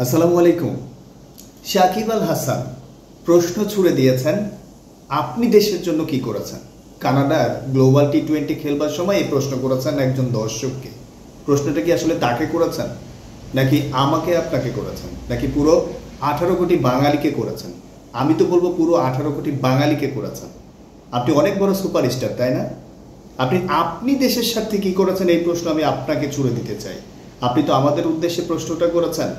আসসালামু আলাইকুম। শাকিব আল হাসান প্রশ্ন ছুড়ে দিয়েছেন, আপনি দেশের জন্য কি করেছেন? কানাডার গ্লোবাল টি-20 খেলবার সময় এই প্রশ্ন করেছেন একজন দর্শককে। প্রশ্নটা কি আসলে তাকে করেছেন, নাকি আমাকে আপনাকে করেছেন, নাকি পুরো 18 কোটি বাঙালিকে করেছেন? আমি তো বলবো পুরো 18 কোটি বাঙালিকে করেছেন। আপনি অনেক বড় সুপারস্টার, তাই না? আপনি দেশের স্বার্থে কি করেছেন এই প্রশ্ন আমি আপনাকে ছুড়ে দিতে চাই। আপনি তো আমাদের উদ্দেশ্যে প্রশ্নটা করেছেন।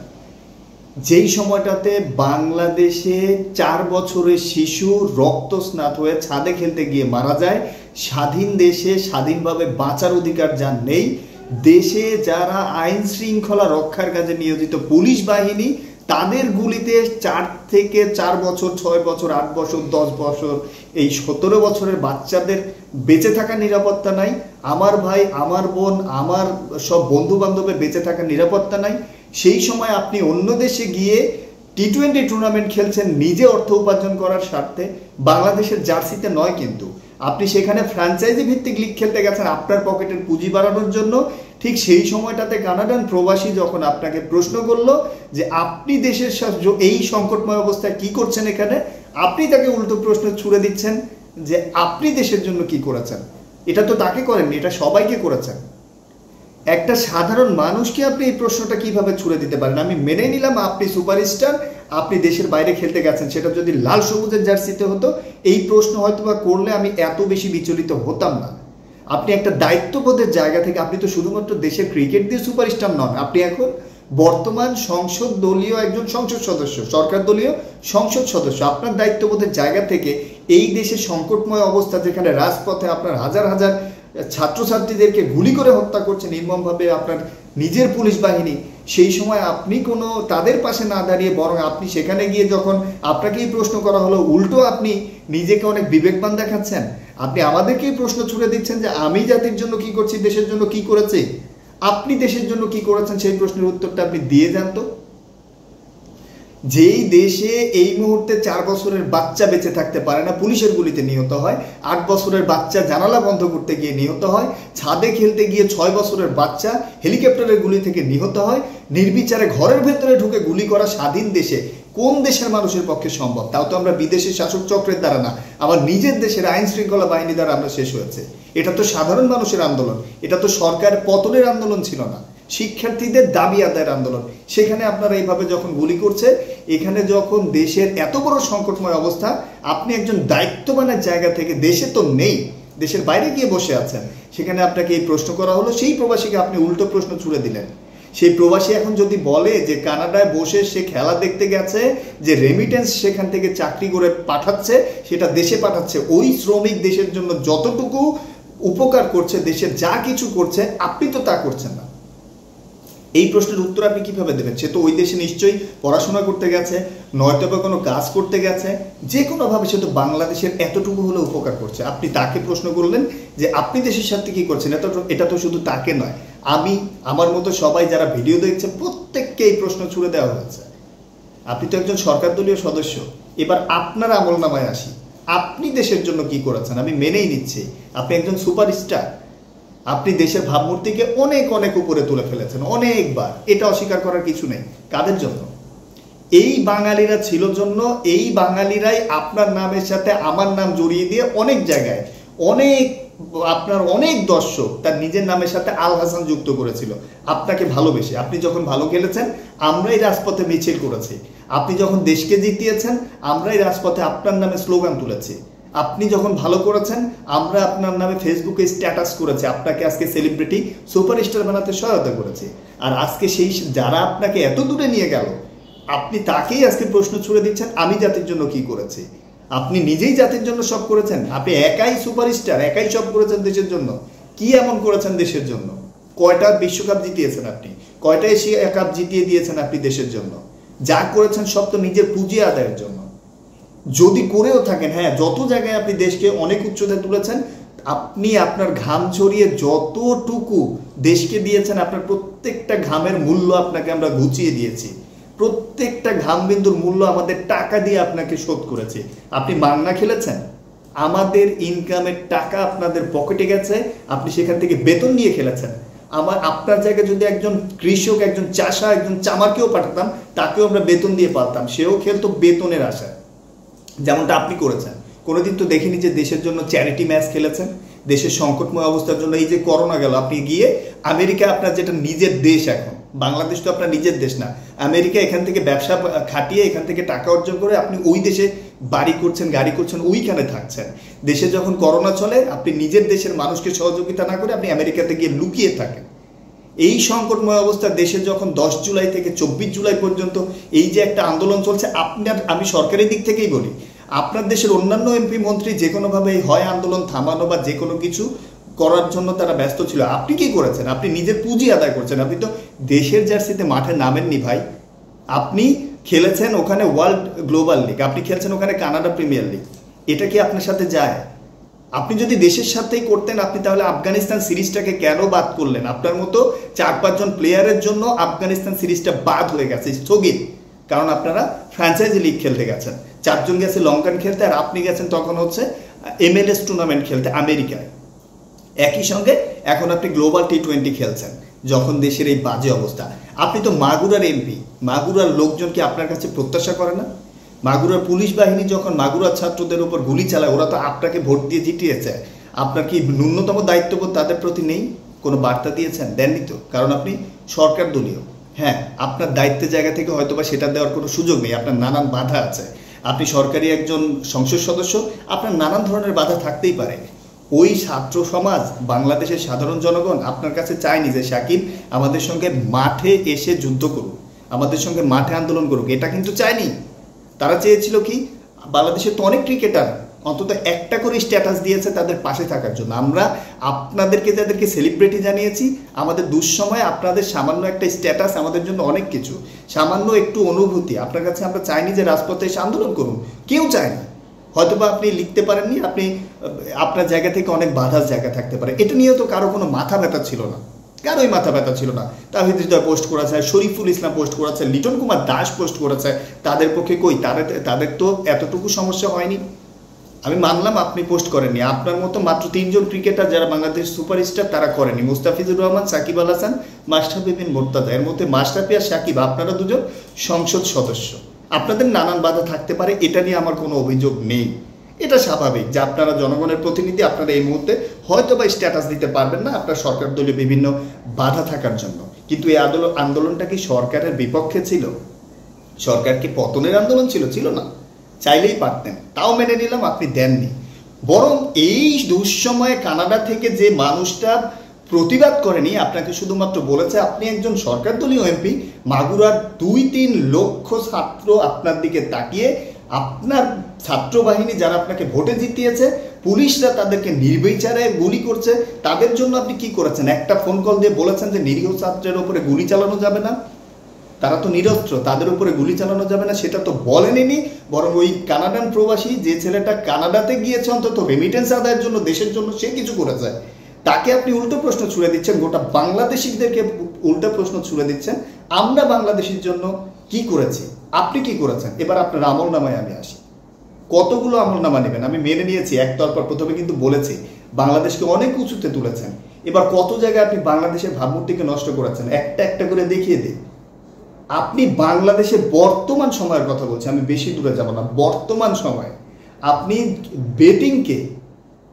যেই সময়টাতে বাংলাদেশে 4 বছরের শিশু রক্তস্নাত হয়ে ছাদে খেলতে গিয়ে মারা যায়, স্বাধীন দেশে স্বাধীনভাবে বাঁচার অধিকার যার নেই, দেশে যারা আইন শৃঙ্খলা রক্ষার কাজে নিয়োজিত পুলিশ বাহিনী, তাদের গুলিতে 4 থেকে 4 বছর, 6 বছর, 8 বছর, 10 বছর, এই 17 বছরের বাচ্চাদের বেঁচে থাকার নিরাপত্তা নাই। আমার ভাই, আমার বোন, আমার সব বন্ধু বান্ধবের বেঁচে থাকার নিরাপত্তা নাই। সেই সময় আপনি অন্য দেশে গিয়ে টি-20 টুর্নামেন্ট খেলছেন নিজে অর্থ উপার্জন করার স্বার্থে, বাংলাদেশের জার্সিতে নয়। কিন্তু আপনি সেখানে ফ্র্যাঞ্চাইজি ভিত্তিক লিগ খেলতে গেছেন আপনার পকেটের পুঁজি বাড়ানোর জন্য। ঠিক সেই সময়টাতে কানাডান প্রবাসী যখন আপনাকে প্রশ্ন করলো যে আপনি দেশের এই সংকটময় অবস্থায় কি করছেন এখানে, আপনি তাকে উল্টো প্রশ্ন ছুড়ে দিচ্ছেন যে আপনি দেশের জন্য কি করেছেন। এটা তো তাকে করেননি, এটা সবাইকে করেছেন। একটা সাধারণ মানুষকে আপনি এই প্রশ্নটা কিভাবে ছুড়ে দিতে পারেন? আমি মেনে নিলাম আপনি সুপারস্টার, আপনি দেশের বাইরে খেলতে গেছেন, সেটা যদি লাল সবুজের জার্সিতে হতো এই প্রশ্ন হয়তো বা করলে আমি এত বেশি বিচলিত হতাম না। আপনি একটা দায়িত্ববোধের জায়গা থেকে, আপনি তো শুধুমাত্র দেশের ক্রিকেট দিয়ে সুপারস্টার নন, আপনি এখন বর্তমান সংসদ দলীয় একজন সংসদ সদস্য, সরকার দলীয় সংসদ সদস্য। আপনার দায়িত্ববোধের জায়গা থেকে এই দেশে সংকটময় অবস্থা, যেখানে রাজপথে আপনার হাজার হাজার ছাত্রছাত্রীদেরকে গুলি করে হত্যা করছে নির্মমভাবে আপনার নিজের পুলিশ বাহিনী, সেই সময় আপনি কোনো তাদের পাশে না দাঁড়িয়ে বরং আপনি সেখানে গিয়ে যখন আপনাকেই প্রশ্ন করা হলো, উল্টো আপনি নিজেকে অনেক বিবেকবান দেখাচ্ছেন। আপনি আমাদেরকেই প্রশ্ন ছুড়ে দিচ্ছেন যে আমি জাতির জন্য কি করছি, দেশের জন্য কি করেছি। আপনি দেশের জন্য কি করেছেন সেই প্রশ্নের উত্তরটা আপনি দিয়ে যান তো। যেই দেশে এই মুহূর্তে 4 বছরের বাচ্চা বেঁচে থাকতে পারে না, পুলিশের গুলিতে নিহত হয়, 8 বছরের বাচ্চা জানালা বন্ধ করতে গিয়ে নিহত হয়, ছাদে খেলতে গিয়ে 6 বছরের বাচ্চা হেলিকপ্টারের গুলি থেকে নিহত হয়, নির্বিচারে ঘরের ভেতরে ঢুকে গুলি করা স্বাধীন দেশে কোন দেশের মানুষের পক্ষে সম্ভব? তাও তো আমরা বিদেশি শাসক চক্রের দ্বারা না, আমার নিজের দেশের আইন শৃঙ্খলা বাহিনী দ্বারা আমরা শেষ হয়েছে। এটা তো সাধারণ মানুষের আন্দোলন, এটা তো সরকার পতনের আন্দোলন ছিল না, শিক্ষার্থীদের দাবি আদায়ের আন্দোলন। সেখানে আপনারা এইভাবে যখন গুলি করছে, এখানে যখন দেশের এত বড় সংকটময় অবস্থা, আপনি একজন দায়িত্ববানের জায়গা থেকে, দেশে তো নেই, দেশের বাইরে গিয়ে বসে আছেন, সেখানে আপনাকে এই প্রশ্ন করা হলো, সেই প্রবাসীকে আপনি উল্টো প্রশ্ন ছুড়ে দিলেন। সেই প্রবাসী এখন যদি বলে যে কানাডায় বসে সে খেলা দেখতে গেছে, যে রেমিটেন্স সেখান থেকে চাকরি করে পাঠাচ্ছে, সেটা দেশে পাঠাচ্ছে, ওই শ্রমিক দেশের জন্য যতটুকু উপকার করছে, দেশের যা কিছু করছে, আপনি তো তা করছেন না। এই প্রশ্নের উত্তর আপনি কিভাবে দেবেন? সে তো ওই দেশে নিশ্চয়ই পড়াশোনা করতে গেছে, নয়তো বা কোনো কাজ করতে গেছে, যে কোনোভাবে সে তো বাংলাদেশের এতটুকু হলে উপকার করছে। আপনি তাকে প্রশ্ন করলেন যে আপনি দেশের সাথে কি করছেন। এটা তো শুধু তাকে নয়, আমি, আমার মতো সবাই যারা ভিডিও দেখছে প্রত্যেককে এই প্রশ্ন ছুড়ে দেওয়া হয়েছে। আপনি তো একজন সরকার দলীয় সদস্য। এবার আপনার আমল নামায় আসি, আপনি দেশের জন্য কি করেছেন? আমি মেনেই নিচ্ছি আপনি একজন সুপারস্টার, আপনি দেশের ভাবমূর্তিকে অনেক অনেক উপরে তুলে ফেলেছেন অনেকবার, এটা অস্বীকার করার কিছু নেই। কাদের জন্য? এই বাঙালিরা ছিল জন্য, এই বাঙালিরাই আপনার নামের সাথে আমার নাম জড়িয়ে দিয়ে অনেক জায়গায় আপনার অনেক দর্শক তার নিজের নামের সাথে আল হাসান যুক্ত করেছিল আপনাকে ভালোবেসে। আপনি যখন ভালো খেলেছেন আমরাই রাজপথে মিছিল করেছি, আপনি যখন দেশকে জিতিয়েছেন আমরাই রাজপথে আপনার নামে স্লোগান তুলেছি, আপনি যখন ভালো করেছেন আমরা আপনার নামে ফেসবুকে স্ট্যাটাস করেছি, আপনাকে আজকে সেলিব্রিটি সুপারস্টার বানাতে সহায়তা করেছি। আর আজকে সেই যারা আপনাকে এত দূরে নিয়ে গেল, আপনি তাকেই আজকে প্রশ্ন ছুড়ে দিচ্ছেন আমি জাতির জন্য কি করেছি। আপনি নিজেই জাতির জন্য সব করেছেন, আপনি একাই সুপারস্টার, একাই সব করেছেন দেশের জন্য। কি এমন করেছেন দেশের জন্য? কয়টা বিশ্বকাপ জিতিয়েছেন আপনি, কয়টা এশিয়া কাপ জিতিয়ে দিয়েছেন আপনি দেশের জন্য। যা করেছেন সব তো নিজের পুঁজি আদায়ের জন্য। যদি করেও থাকেন, হ্যাঁ, যত জায়গায় আপনি দেশকে অনেক উচ্চতায় তুলেছেন, আপনি আপনার ঘাম ছড়িয়ে যতটুকু দেশকে দিয়েছেন, আপনার প্রত্যেকটা ঘামের মূল্য আপনাকে আমরা ঘুচিয়ে দিয়েছি, প্রত্যেকটা ঘাম বিন্দুর মূল্য আমাদের টাকা দিয়ে আপনাকে শোধ করেছে। আপনি মান্না খেলেছেন, আমাদের ইনকামের টাকা আপনাদের পকেটে গেছে, আপনি সেখান থেকে বেতন নিয়ে খেলেছেন। আপনার জায়গায় যদি একজন কৃষক, একজন চাষা, একজন চামারকেও পাঠাতাম, তাকেও আমরা বেতন দিয়ে পারতাম, সেও খেলতো বেতনের আশায়, যেমনটা আপনি করেছেন। কোনোদিন তো দেখিনি যে দেশের জন্য চ্যারিটি ম্যাচ খেলেছেন, দেশের সংকটময় অবস্থার জন্য। এই যে করোনা গেল, আপনি গিয়ে আমেরিকা, আপনার যেটা নিজের দেশ, এখন বাংলাদেশ তো আপনার নিজের দেশ না, আমেরিকা, এখান থেকে ব্যবসা খাটিয়ে এখান থেকে টাকা অর্জন করে আপনি ওই দেশে বাড়ি করছেন, গাড়ি করছেন, ওইখানে থাকছেন। দেশে যখন করোনা চলে, আপনি নিজের দেশের মানুষকে সহযোগিতা না করে আপনি আমেরিকাতে গিয়ে লুকিয়ে থাকেন। এই সংকটময় অবস্থা দেশে যখন 10 জুলাই থেকে 24 জুলাই পর্যন্ত এই যে একটা আন্দোলন চলছে, আমি সরকারি দিক থেকেই বলি, আপনার দেশের অন্যান্য এমপি মন্ত্রী যে কোনোভাবে হয় আন্দোলন থামানো বা যে কোনো কিছু করার জন্য তারা ব্যস্ত ছিল। আপনি কি করেছেন? আপনি নিজের পুঁজি আদায় করছেন। আপনি তো দেশের জার্সিতে মাঠে নামেননি ভাই। আপনি খেলেছেন ওখানে ওয়ার্ল্ড গ্লোবাল লিগ, আপনি খেলছেন ওখানে কানাডা প্রিমিয়ার লিগ। এটা কি আপনার সাথে যায়? আপনি যদি দেশের সাথেই করতেন, আপনি তাহলে আফগানিস্তান সিরিজটাকে কেন বাদ করলেন? আপনার মতো 4-5 জন প্লেয়ারের জন্য আফগানিস্তান সিরিজটা বাদ হয়ে গেছে, স্থগিত। কারণ আপনারা ফ্র্যাঞ্চাইজি লিগ খেলতে গেছেন, 4 জন গেছে লঙ্কান খেলতে, আর আপনি গেছেন তখন হচ্ছে MLS টুর্নামেন্ট খেলতে আমেরিকায়। একই সঙ্গে এখন আপনি গ্লোবাল T20 খেলছেন, যখন দেশের এই বাজে অবস্থা। আপনি তো মাগুরার এমপি, মাগুরার লোকজন কি আপনার কাছে প্রত্যাশা করে না? মাগুরার পুলিশ বাহিনী যখন মাগুরার ছাত্রদের উপর গুলি চালায়, ওরা তো আপনাকে ভোট দিয়ে জিতিয়েছে। আপনার কি ন্যূনতম দায়িত্ববোধ তাদের প্রতি নেই? কোনো বার্তা দিয়েছেন? দেননি তো, কারণ আপনি সরকার দলীয়। হ্যাঁ, আপনার দায়িত্বের জায়গা থেকে হয়তোবা সেটা দেওয়ার কোনো সুযোগ নেই, আপনার নানান বাধা আছে। আপনি সরকারি একজন সংসদ সদস্য, আপনার নানান ধরনের বাধা থাকতেই পারে। ওই ছাত্র সমাজ, বাংলাদেশের সাধারণ জনগণ আপনার কাছে চায়নি যে সাকিব আমাদের সঙ্গে মাঠে এসে যুদ্ধ করুক, আমাদের সঙ্গে মাঠে আন্দোলন করুক। এটা কিন্তু চায়নি। তারা চেয়েছিল কি, বাংলাদেশের তো অনেক ক্রিকেটার অন্তত একটা করে স্ট্যাটাস দিয়েছে তাদের পাশে থাকার জন্য। আমরা আপনাদেরকে যাদেরকে সেলিব্রিটি জানিয়েছি, আমাদের দুঃসময়ে আপনাদের সামান্য একটা স্ট্যাটাস আমাদের জন্য অনেক কিছু, সামান্য একটু অনুভূতি। আপনার কাছে আমরা চাইনি যে রাজপথে এসে আন্দোলন করুন, কেউ চায়নি। হয়তোবা আপনি লিখতে পারেননি, আপনি আপনার জায়গা থেকে অনেক বাধার জায়গা থাকতে পারে। এটা নিয়েও তো কারো কোনো মাথা ব্যথা ছিল না, কারোই মাথা ব্যথা ছিল না। তাহিদ হৃদয় পোস্ট করেছে, শরীফুল ইসলাম পোস্ট করেছে, লিটন কুমার দাস পোস্ট করেছে। তাদের পক্ষে কই, তাদের তো এতটুকু সমস্যা হয়নি। আমি মানলাম আপনি পোস্ট করেননি, আপনার মতো মাত্র 3 জন ক্রিকেটার যারা বাংলাদেশ সুপারস্টার তারা করেনি, মুস্তাফিজুর রহমান, সাকিব আল হাসান, মাশরাফি বিন মুর্তজা। এর মধ্যে মাশরাফি আর সাকিব, আপনারা দুজন সংসদ সদস্য, আপনাদের নানান বাধা থাকতে পারে, এটা নিয়ে আমার কোনো অভিযোগ নেই। এটা স্বাভাবিক যে আপনারা জনগণের প্রতিনিধি, আপনারা এই মুহূর্তে হয়তো বা স্ট্যাটাস দিতে পারবেন না আপনার সরকার দলীয় বিভিন্ন বাধা থাকার জন্য। কিন্তু এই আন্দোলনটা কি সরকারের বিপক্ষে ছিল? সরকার কি পতনের আন্দোলন ছিল? ছিল না। চাইলেই পারতেন, তাও মেনে নিলাম, আপনি দেননি। বরং এই দুঃসময়ে কানাডা থেকে যে মানুষটা প্রতিবাদ করেনি, আপনাকে শুধুমাত্র বলেছে আপনি একজন সরকার দলীয় এমপি, মাগুরার 2-3 লক্ষ ছাত্র আপনার দিকে তাকিয়ে, আপনার ছাত্র বাহিনী যারা আপনাকে ভোটে জিতিয়েছে, পুলিশরা তাদেরকে নির্বিচারে গুলি করছে, তাদের জন্য আপনি কি করেছেন? একটা ফোন কল দিয়ে বলেছেন যে নিরীহ ছাত্রের উপরে গুলি চালানো যাবে না, তারা তো নিরস্ত্র, তাদের উপরে গুলি চালানো যাবে না, সেটা তো বলেনি। বরং ওই কানাডান প্রবাসী যে ছেলেটা কানাডাতে গিয়েছে অন্তত রেমিটেন্স আদায়ের জন্য, দেশের জন্য সে কিছু করেছে, তাকে আপনি উল্টো প্রশ্ন ছুড়ে দিচ্ছেন। গোটা বাংলাদেশিদেরকে উল্টো প্রশ্ন ছুড়ে দিচ্ছেন, আমরা বাংলাদেশের জন্য কি করেছি, আপনি কি করেছেন। এবার আপনার আমল নামায় আমি আসি। কতগুলো আমল নামা নেবেন? আমি মেনে নিয়েছি একতরফা, প্রথমে কিন্তু বলেছি বাংলাদেশকে অনেক উঁচুতে তুলেছেন। এবার কত জায়গায় আপনি বাংলাদেশের ভাবমূর্তিকে নষ্ট করেছেন, একটা একটা করে দেখিয়ে দিই। আপনি বাংলাদেশে বর্তমান সময়ের কথা বলছি, আমি বেশি দূরে যাব না, বর্তমান সময়ে আপনি বেটিংকে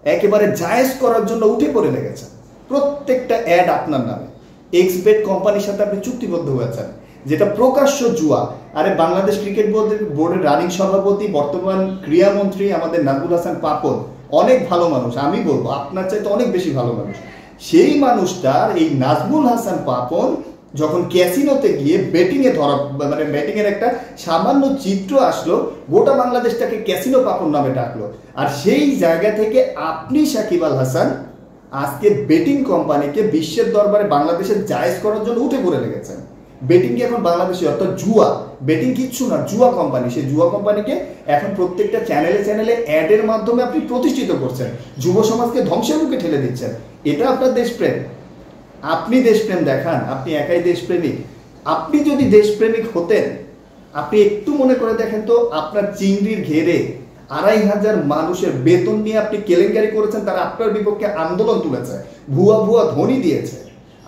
একেবারে জায়েজ করার জন্য উঠে পড়ে লেগেছেন। প্রত্যেকটা অ্যাড আপনার নামে, এক্সবেট কোম্পানির সাথে আপনি চুক্তিবদ্ধ হয়েছেন, যেটা প্রকাশ্য জুয়া। আরে বাংলাদেশ ক্রিকেট বোর্ডের রানিং সভাপতি, বর্তমান ক্রীড়ামন্ত্রী আমাদের নাজমুল হাসান পাপন, অনেক ভালো মানুষ, আমি বলবো আপনার চাইতে অনেক বেশি ভালো মানুষ। সেই মানুষটার, এই নাজমুল হাসান পাপন যখন ক্যাসিনোতে গিয়ে বেটিংয়ে ধরা, মানে ব্যাটিংয়ের একটা সামান্য চিত্র আসলো, গোটা বাংলাদেশটাকে ক্যাসিনো পাপন নামে ডাকলো। আর সেই জায়গা থেকে আপনি সাকিব আল হাসান আজকে বেটিং কোম্পানিকে বিশ্বের দরবারে বাংলাদেশের জায়েজ করার জন্য উঠে পড়ে লেগেছেন। বেটিং কি এখন বাংলাদেশে, অর্থাৎ জুয়া, বেটিং কিচ্ছু না, জুয়া কোম্পানি। সেই জুয়া কোম্পানিকে এখন প্রত্যেকটা চ্যানেলে অ্যাডের মাধ্যমে আপনি প্রতিষ্ঠিত করছেন, যুব সমাজকে ধ্বংসের মুখে ঠেলে দিচ্ছেন। এটা আপনার দেশপ্রেম? আপনি দেশপ্রেম দেখান, আপনি একাই দেশপ্রেমিক। আপনি যদি দেশপ্রেমিক হতেন, আপনি একটু মনে করে দেখেন তো, আপনার চিংড়ির ঘেরে 2500 মানুষের বেতন নিয়ে আপনি কেলেঙ্কারি করেছেন, তারা আপনার বিপক্ষে আন্দোলন তুলেছে, ভুয়া ভুয়া ধ্বনি দিয়েছে।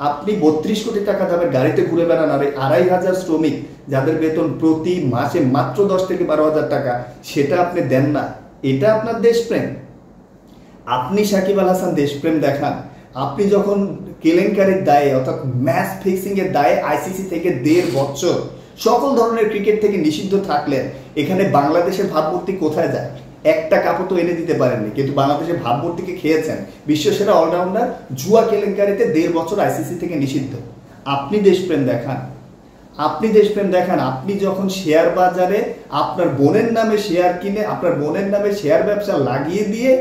আপনি 32 কোটি টাকা দামের গাড়িতে ঘুরে বেড়ান, আর 2,500 শ্রমিক যাদের বেতন প্রতি মাসে মাত্র 10 থেকে 12,000 টাকা, সেটা আপনি দেন না। এটা আপনার দেশপ্রেম? আপনি সাকিব আল হাসান দেশপ্রেম দেখান আপনি যখন কেলেঙ্কারির দায়ে অর্থাৎ ম্যাচ ফিক্সিং এর দায়ে আইসিসি থেকে 1.5 বছর সকল ধরনের ক্রিকেট থেকে নিষিদ্ধ থাকলেন। এখানে বাংলাদেশের ভাবমূর্তি কোথায় যায়? একটা কাপড় তো এনে দিতে পারেননি, কিন্তু বাংলাদেশের ভাবমূর্তিকে খেয়েছেন। বিশ্বসেরা অলরাউন্ডার জুয়া কেলেঙ্কারিতে 1.5 বছর আইসিসি থেকে নিষিদ্ধ। আপনি দেশপ্রেম দেখান, আপনি দেশপ্রেম দেখান। আপনি যখন শেয়ার বাজারে আপনার বোনের নামে শেয়ার কিনে আপনার বোনের নামে শেয়ার ব্যবসা লাগিয়ে দিয়ে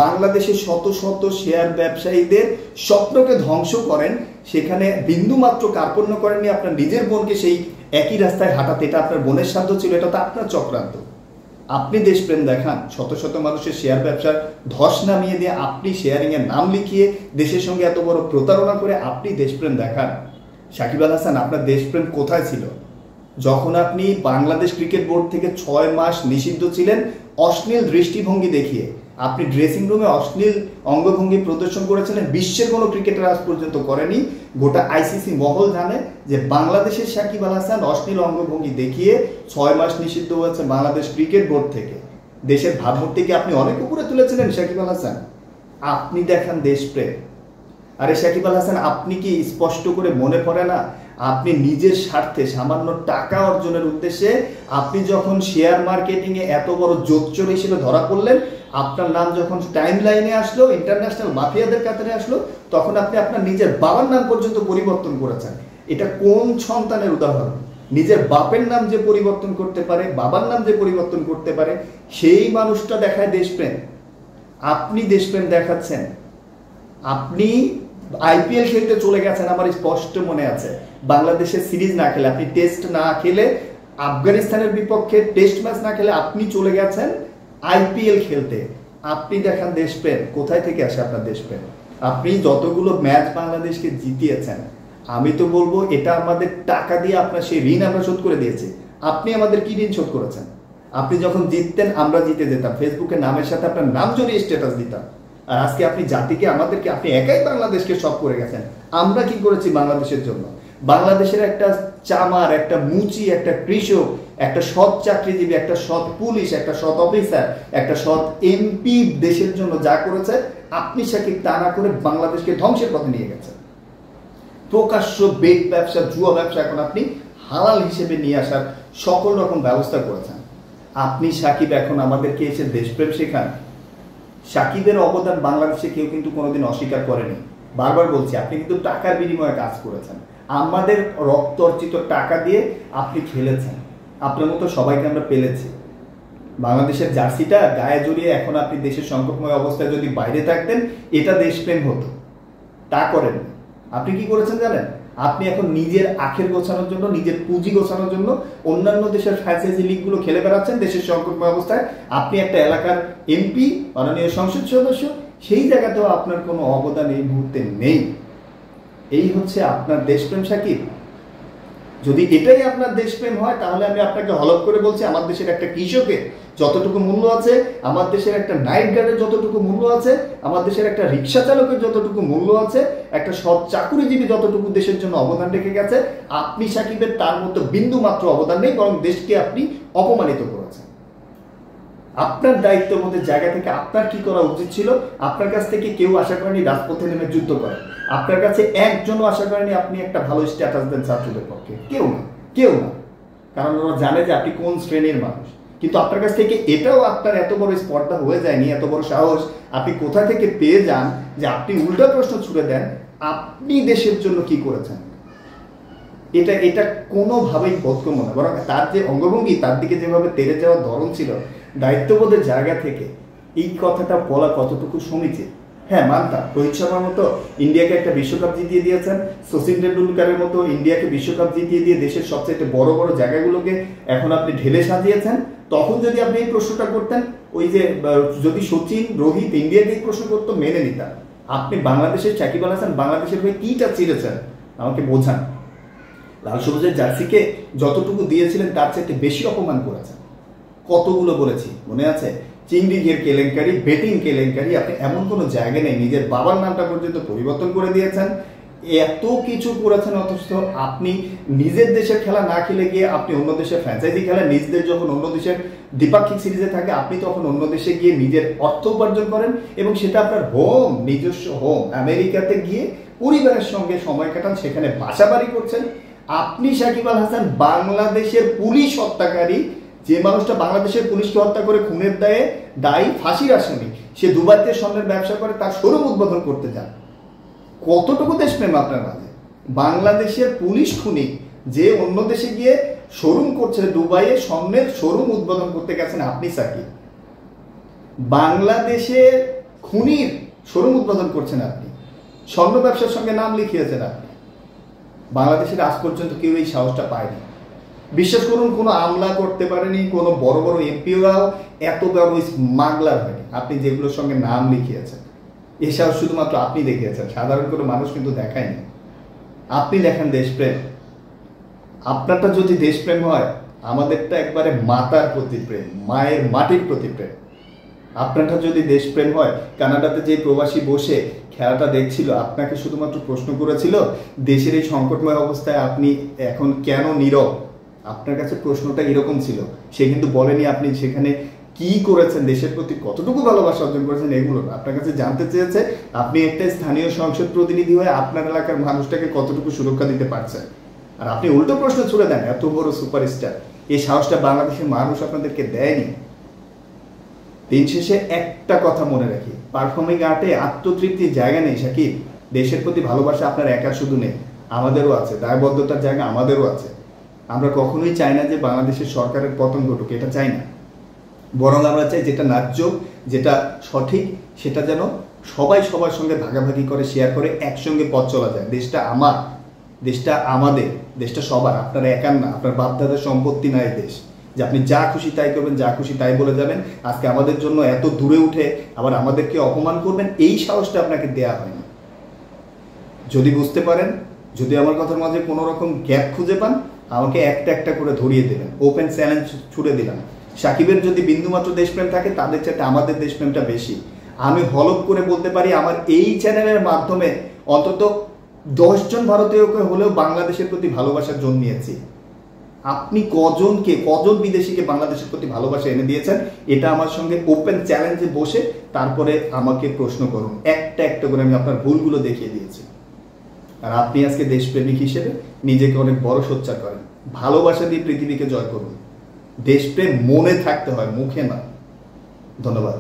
বাংলাদেশের শত শত শেয়ার ব্যবসায়ীদের স্বপ্নকে ধ্বংস করেন, সেখানে বিন্দুমাত্র কার্পণ্য করেননি আপনার নিজের বোনকে সেই একই রাস্তায় হাঁটাতে। এটা আপনার বোনের সাধ্য ছিল, এটা তো আপনার চক্রান্ত। আপনি দেশপ্রেম দেখান, শত শত মানুষের শেয়ার ব্যবসার ধস নামিয়ে দিয়ে আপনি শেয়ারিং এর নাম লিখিয়ে দেশের সঙ্গে এত বড় প্রতারণা করে আপনি দেশপ্রেম দেখান। সাকিব আল হাসান, আপনার দেশপ্রেম কোথায় ছিল যখন আপনি বাংলাদেশ ক্রিকেট বোর্ড থেকে 6 মাস নিষিদ্ধ ছিলেন অশ্লীল দৃষ্টিভঙ্গি দেখিয়ে? আপনি ড্রেসিং রুমে অশ্লীল অঙ্গভঙ্গি প্রদর্শন করেছিলেন, বিশ্বের কোনো ক্রিকেটার আজ পর্যন্ত করেনি। গোটা আইসিসি মহল জানে যে বাংলাদেশের সাকিব আল হাসান অশ্লীল অঙ্গভঙ্গি দেখিয়ে 6 মাস নিষিদ্ধ হয়েছে বাংলাদেশ ক্রিকেট বোর্ড থেকে। দেশের ভাবমূর্তিকে আপনি অনেক উপরে তুলেছিলেন সাকিব আল হাসান। আপনি দেখান দেশপ্রেম। আরে সাকিব আল হাসান, আপনি কি স্পষ্ট করে মনে পড়ে না আপনি নিজের স্বার্থে সামান্য টাকা অর্জনের উদ্দেশ্যে আপনি যখন শেয়ার মার্কেটিং এ এত বড় জোচ্চোর হিসেবে ধরা পড়লেন, আপনার নাম যখন টাইম লাইনে আসলো, ইন্টারন্যাশনাল মাফিয়াদের কাতারে আসলো, তখন আপনি আপনার নিজের বাবার নাম পর্যন্ত পরিবর্তন করেছেন। এটা কোন সন্তানের উদাহরণ? নিজের বাপের নাম যে পরিবর্তন করতে পারে, বাবার নাম যে পরিবর্তন করতে পারে, সেই মানুষটা দেখায় দেশপ্রেম। আপনি দেশপ্রেম দেখাচ্ছেন। আপনি আইপিএল খেলতে চলে গেছেন, আমার স্পষ্ট মনে আছে। বাংলাদেশের সিরিজ না খেলে, আপনি টেস্ট না খেলে, আফগানিস্তানের বিপক্ষে টেস্ট ম্যাচ না খেলে আপনি চলে গেছেন আইপিএল খেলতে। আপনি দেখান দেশপ্রেম। কোথায় থেকে আসে আপনার দেশপ্রেম? আপনি যতগুলো ম্যাচ বাংলাদেশকে জিতিয়েছেন, আমি তো বলবো এটা আমাদের টাকা দিয়ে আপনার সেই ঋণ আমরা শোধ করে দিয়েছি। আপনি আমাদের কি ঋণ শোধ করেছেন? আপনি যখন জিততেন আমরা জিতে যেতাম, ফেসবুকে নামের সাথে আপনার নাম জড়িয়ে স্ট্যাটাস দিতাম। আর আজকে আপনি জাতিকে, আমাদেরকে, আপনি একাই বাংলাদেশকে সব করে গেছেন। আমরা কি করেছি বাংলাদেশের জন্য? বাংলাদেশের একটা চামার, একটা মুচি, একটা কৃষক, একটা সৎ চাকরিজীবী, একটা সৎ পুলিশ, একটা সৎ অফিসার, একটা সৎ এমপি দেশের জন্য যা করেছে, আপনি সাকিব তা না করে বাংলাদেশকে ধ্বংসের পথে নিয়ে গেছেন। প্রকাশ্য বেট ব্যবসা, জুয়া ব্যবসা এখন আপনি হালাল হিসেবে নিয়ে আসার সকল রকম ব্যবস্থা করেছেন। আপনি সাকিব এখন আমাদেরকে এসে দেশপ্রেম শেখান। সাকিবের অবদান বাংলাদেশে কেউ কিন্তু কোনোদিন অস্বীকার করেনি। বারবার বলছি, আপনি কিন্তু টাকার বিনিময়ে কাজ করেছেন। আমাদের রক্ত অর্জিত টাকা দিয়ে আপনি খেলেছেন। আপনার মতো সবাইকে আমরা পেলেছি। বাংলাদেশের জার্সিটা গায়ে জড়িয়ে এখন আপনি দেশের সংকটময় অবস্থায় যদি বাইরে থাকতেন, এটা দেশপ্রেম হতো। তা করেন। আপনি কি করেছেন জানেন? আপনি এখন নিজের আখের গোছানোর জন্য, নিজের পুঁজি গোছানোর জন্য অন্যান্য দেশের ফ্র্যাঞ্চাইজি লিগগুলো খেলে বেড়াচ্ছেন দেশের সংকটময় অবস্থায়। আপনি একটা এলাকার এমপি, মাননীয় সংসদ সদস্য, সেই জায়গাতেও আপনার কোনো অবদান এই মুহূর্তে নেই। এই হচ্ছে আপনার দেশপ্রেম সাকিব। যদি এটাই আপনার দেশপ্রেম হয়, তাহলে আমি আপনাকে হলফ করে বলছি, আমার দেশের একটা কৃষকের যতটুকু মূল্য আছে, আমার দেশের একটা নাইট গার্ডের যতটুকু মূল্য আছে, আমার দেশের একটা রিক্সা চালকের যতটুকু মূল্য আছে, একটা সৎ চাকুরিজীবী যতটুকু দেশের জন্য অবদান রেখে গেছে, আপনি সাকিবের তার মতো বিন্দু মাত্র অবদান নেই, বরং দেশকে আপনি অপমানিত করেছেন। আপনার দায়িত্ববোধের জায়গা থেকে আপনার কি করা উচিত ছিল? আপনার কাছ থেকে কেউ আশা করেনি রাজপথে নেমে যুদ্ধ করেন। আপনার কাছে একজনও আশা করেনি আপনি একটা ভালো স্ট্যাটাস দেন ছাত্রদের পক্ষে। কেউ না, কেউ না। কারণ ওরা জানে যে আপনি কোন শ্রেণীর মানুষ। কিন্তু আপনার কাছ থেকে এটাও আপনার এত বড় স্পর্ধা হয়ে যায়নি, এত বড় সাহস আপনি কোথা থেকে পেয়ে যান যে আপনি উল্টা প্রশ্ন ছুড়ে দেন, আপনি দেশের জন্য কি করেছেন? এটা কোনোভাবেই বোধগম্য না। বরং তার যে অঙ্গভঙ্গি, তার দিকে যেভাবে তেড়ে যাওয়ার ধরন ছিল, দায়িত্ববোধের জায়গা থেকে এই কথাটা বলা কতটুকু সমীচীন? হ্যাঁ, মানতাম রোহিত শর্মার মতো ইন্ডিয়াকে একটা বিশ্বকাপ জিতিয়ে দিয়েছেন, সচিন টেন্ডুলকারের মতো ইন্ডিয়াকে বিশ্বকাপ জিতিয়ে দিয়ে দেশের সবচেয়ে বড় বড় জায়গাগুলোকে এখন আপনি ঢেলে সাজিয়েছেন। তখন যদি আপনি এই প্রশ্নটা করতেন, ওই যে যদি সচিন, রোহিত ইন্ডিয়াকে এই প্রশ্ন করতো, মেনে নিতাম। আপনি বাংলাদেশের সাকিব আল হাসান বাংলাদেশের হয়ে কিটা চিরেছেন আমাকে বোঝান। লাল সবুজের জার্সিকে যতটুকু দিয়েছিলেন তার চাইতে বেশি অপমান করেছেন। কতগুলো বলেছি মনে আছে? চিংড়ি ঘের কেলেঙ্কারি, বেটিং কেলেঙ্কারি, আপনি এমন কোনো জায়গা নেই, নিজের বাবার নামটা পর্যন্ত পরিবর্তন করে দিয়েছেন। এত কিছু করেছেন, অথচ আপনি নিজের দেশের খেলা না খেলে গিয়ে আপনি অন্য দেশের ফ্র্যাঞ্চাইজি খেলা, নিজদের যখন অন্য দেশের দ্বিপাক্ষিক সিরিজে থাকে আপনি তখন অন্য দেশে গিয়ে নিজের অর্থ উপার্জন করেন এবং সেটা আপনার হোম, নিজস্ব হোম আমেরিকাতে গিয়ে পরিবারের সঙ্গে সময় কাটান, সেখানে বাসা বাড়ি করছেন। আপনি সাকিব আল হাসান বাংলাদেশের পুলিশ হত্যাকারী, যে মানুষটা বাংলাদেশের পুলিশকে হত্যা করে খুনের দায়ী ফাঁসির আসামি, সে দুবাইতে স্বর্ণের ব্যবসা করে, তার শোরুম উদ্বোধন করতে যান। কতটুকু দেশপ্রেম আপনার মাঝে? বাংলাদেশের পুলিশ খুনি যে অন্য দেশে গিয়ে শোরুম করছে, দুবাইয়ে স্বর্ণের শোরুম উদ্বোধন করতে গেছেন আপনি সাকিব। বাংলাদেশের খুনির শোরুম উদ্বোধন করছেন আপনি, স্বর্ণ ব্যবসার সঙ্গে নাম লিখিয়েছেন আপনি। বাংলাদেশের আজ পর্যন্ত কেউ এই সাহসটা পায়নি। বিশ্বাস করুন, কোনো আমলা করতে পারেনি, কোনো বড় বড় এমপিওরাও এত বড় স্মাগলার হয়নি আপনি যেগুলোর সঙ্গে নাম লিখিয়েছেন। এই সাহস শুধুমাত্র আপনি দেখিয়েছেন, সাধারণ কোনো মানুষ কিন্তু দেখায়নি। আপনি দেখান দেশপ্রেম। আপনারটা যদি দেশপ্রেম হয়, আমাদেরটা একবারে মাতার প্রতি প্রেম, মায়ের মাটির প্রতি প্রেম। আপনারটা যদি দেশপ্রেম হয়, কানাডাতে যে প্রবাসী বসে খেলাটা দেখছিল, আপনাকে শুধুমাত্র প্রশ্ন করেছিল দেশের এই সংকটময় অবস্থায় আপনি এখন কেন নীরব, আপনার কাছে প্রশ্নটা এরকম ছিল। সে কিন্তু বলেনি আপনি সেখানে কি করেছেন, দেশের প্রতি কতটুকু ভালোবাসা অর্জন করেছেন, এগুলো আপনার কাছে জানতে চেয়েছে। আপনি একটা স্থানীয় সংসদ প্রতিনিধি হয়ে আপনার এলাকার মানুষটাকে কতটুকু সুরক্ষা দিতে পারছেন, আর আপনি উল্টো প্রশ্ন ছুড়ে দেন। এত বড় সুপারস্টার, এই সাহসটা বাংলাদেশের মানুষ আপনাদেরকে দেয়নি। দিন শেষে একটা কথা মনে রাখি, পারফর্মিং আর্টে আত্মতৃপ্তির জায়গা নেই সাকিব। দেশের প্রতি ভালোবাসা আপনার একা শুধু নেই, আমাদেরও আছে, দায়বদ্ধতার জায়গা আমাদেরও আছে। আমরা কখনোই চাই না যে বাংলাদেশের সরকারের পতন ঘটুক, এটা চাই না। বরং আমরা চাই যেটা ন্যায্য, যেটা সঠিক, সেটা যেন সবাই সবার সঙ্গে ভাগাভাগি করে, শেয়ার করে একসঙ্গে পথ চলা যায়। দেশটা আমার, দেশটা আমাদের, দেশটা সবার, আপনার একার না, আপনার বাপদাদার সম্পত্তি না এই দেশ যে আপনি যা খুশি তাই করবেন, যা খুশি তাই বলে যাবেন। আজকে আমাদের জন্য এত দূরে উঠে আবার আমাদেরকে অপমান করবেন, এই সাহসটা আপনাকে দেয়া হয়নি। যদি বুঝতে পারেন, যদি আমার কথার মাঝে কোনো রকম গ্যাপ খুঁজে পান, আমাকে একটা একটা করে ধরিয়ে দেবেন। ওপেন চ্যালেঞ্জ ছুড়ে দিলাম। সাকিবের যদি বিন্দুমাত্র দেশপ্রেম থাকে, তাদের চাইতে আমাদের দেশপ্রেমটা বেশি। আমি হলফ করে বলতে পারি, আমার এই চ্যানেলের মাধ্যমে অন্তত 10 জন ভারতীয়কে হলেও বাংলাদেশের প্রতি ভালোবাসা জন্মিয়েছি। আপনি কজন বিদেশিকে বাংলাদেশের প্রতি ভালোবাসা এনে দিয়েছেন, এটা আমার সঙ্গে ওপেন চ্যালেঞ্জে বসে তারপরে আমাকে প্রশ্ন করুন। একটা একটা করে আমি আপনার ভুলগুলো দেখিয়ে দিয়েছি। আর আপনি আজকে দেশপ্রেমিক হিসেবে নিজেকে অনেক বড় সোচ্চার করেন। ভালোবাসা দিয়ে পৃথিবীকে জয় করুন। দেশপ্রেম মনে থাকতে হয়, মুখে না। ধন্যবাদ।